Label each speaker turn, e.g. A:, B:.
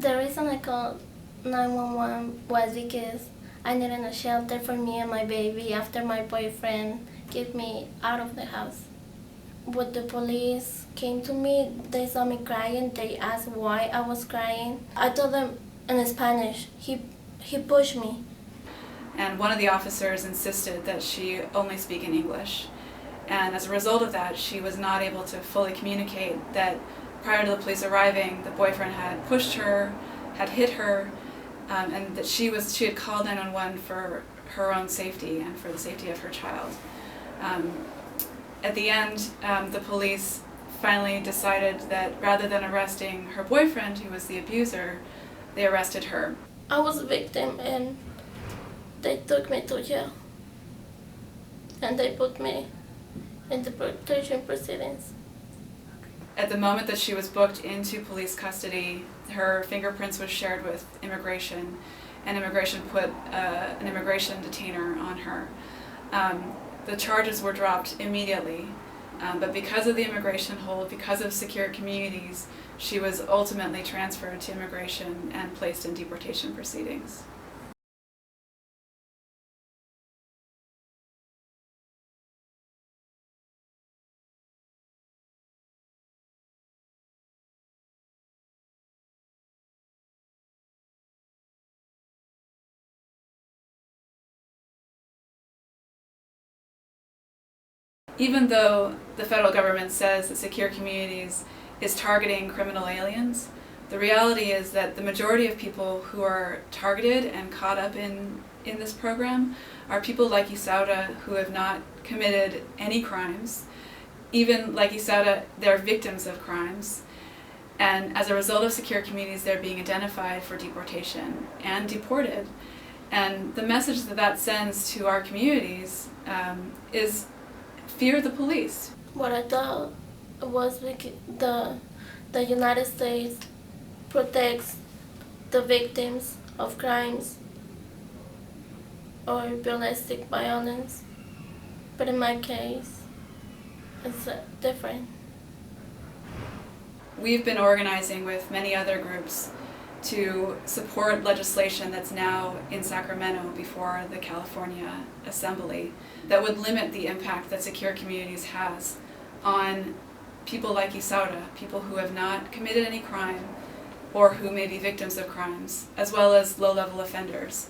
A: The reason I called 911 was because I needed a shelter for me and my baby after my boyfriend kicked me out of the house. When the police came to me, they saw me crying. They asked why I was crying. I told them in Spanish. He pushed me.
B: And one of the officers insisted that she only speak in English. And as a result of that, she was not able to fully communicate that prior to the police arriving, the boyfriend had pushed her, had hit her, and that she had called 911 for her own safety and for the safety of her child. At the end, the police finally decided that rather than arresting her boyfriend, who was the abuser, they arrested her.
A: I was a victim and they took me to jail. And they put me in deportation proceedings.
B: At the moment that she was booked into police custody, her fingerprints was shared with immigration, and immigration put an immigration detainer on her. The charges were dropped immediately, but because of the immigration hold, because of secure communities, she was ultimately transferred to immigration and placed in deportation proceedings. Even though the federal government says that secure communities is targeting criminal aliens, the reality is that the majority of people who are targeted and caught up in this program are people like Isaura who have not committed any crimes. Even like Isaura, they're victims of crimes. And as a result of secure communities, they're being identified for deportation and deported. And the message that that sends to our communities is fear the police.
A: What I thought was the United States protects the victims of crimes or domestic violence, but in my case, it's different.
B: We've been organizing with many other groups to support legislation that's now in Sacramento before the California Assembly that would limit the impact that secure communities has on people like Isaura, people who have not committed any crime or who may be victims of crimes, as well as low-level offenders.